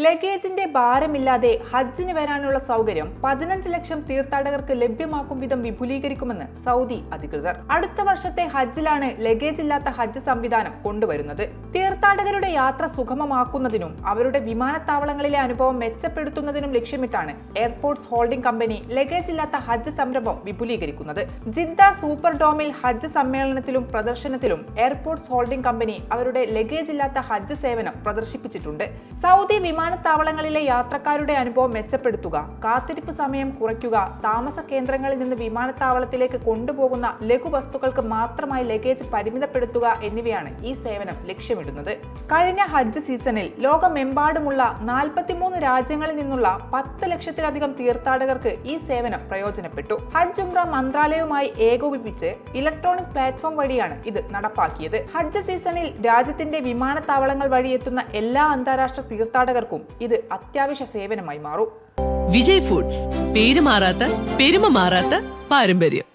ലഗേജിന്റെ ഭാരമില്ലാതെ ഹജ്ജിന് വരാനുള്ള സൗകര്യം 15 ലക്ഷം തീർത്ഥാടകർക്ക് ലഭ്യമാക്കും വിധം വിപുലീകരിക്കുമെന്ന് സൗദി അധികൃതർ. അടുത്ത വർഷത്തെ ഹജ്ജിലാണ് ലഗേജ് ഇല്ലാത്ത ഹജ്ജ് സംവിധാനം കൊണ്ടുവരുന്നത്. തീർത്ഥാടകരുടെ യാത്ര സുഗമമാക്കുന്നതിനും അവരുടെ വിമാനത്താവളങ്ങളിലെ അനുഭവം മെച്ചപ്പെടുത്തുന്നതിനും ലക്ഷ്യമിട്ടാണ് എയർപോർട്ട്സ് ഹോൾഡിംഗ് കമ്പനി ലഗേജ് ഇല്ലാത്ത ഹജ്ജ് സംരംഭം വിപുലീകരിക്കുന്നത്. ജിദ്ദ സൂപ്പർ ഡോമിൽ ഹജ്ജ് സമ്മേളനത്തിലും പ്രദർശനത്തിലും എയർപോർട്ട്സ് ഹോൾഡിംഗ് കമ്പനി അവരുടെ ലഗേജ് ഇല്ലാത്ത ഹജ്ജ് സേവനം പ്രദർശിപ്പിച്ചിട്ടുണ്ട്. സൗദി വിമാനത്താവളങ്ങളിലെ യാത്രക്കാരുടെ അനുഭവം മെച്ചപ്പെടുത്തുക, കാത്തിരിപ്പ് സമയം കുറയ്ക്കുക, താമസ കേന്ദ്രങ്ങളിൽ നിന്ന് വിമാനത്താവളത്തിലേക്ക് കൊണ്ടുപോകുന്ന ലഘുവസ്തുക്കൾക്ക് മാത്രമായി ലഗേജ് പരിമിതപ്പെടുത്തുക എന്നിവയാണ് ഈ സേവനം ലക്ഷ്യമിടുന്നത്. കഴിഞ്ഞ ഹജ്ജ് സീസണിൽ ലോകമെമ്പാടുമുള്ള 43 രാജ്യങ്ങളിൽ നിന്നുള്ള 10 ലക്ഷത്തിലധികം തീർത്ഥാടകർക്ക് ഈ സേവനം പ്രയോജനപ്പെട്ടു. ഹജ്ജ് ഉംറ മന്ത്രാലയവുമായി ഏകോപിപ്പിച്ച് ഇലക്ട്രോണിക് പ്ലാറ്റ്ഫോം വഴിയാണ് ഇത് നടപ്പാക്കിയത്. ഹജ്ജ് സീസണിൽ രാജ്യത്തിന്റെ വിമാനത്താവളങ്ങൾ വഴി എത്തുന്ന എല്ലാ അന്താരാഷ്ട്ര തീർത്ഥാടകർക്കും ഇത് അത്യാവശ്യ സേവനമായി മാറും. വിജയ് ഫുഡ്സ്, പേര് മാറാത്ത പെരുമ മാറാത്ത പാരമ്പര്യം.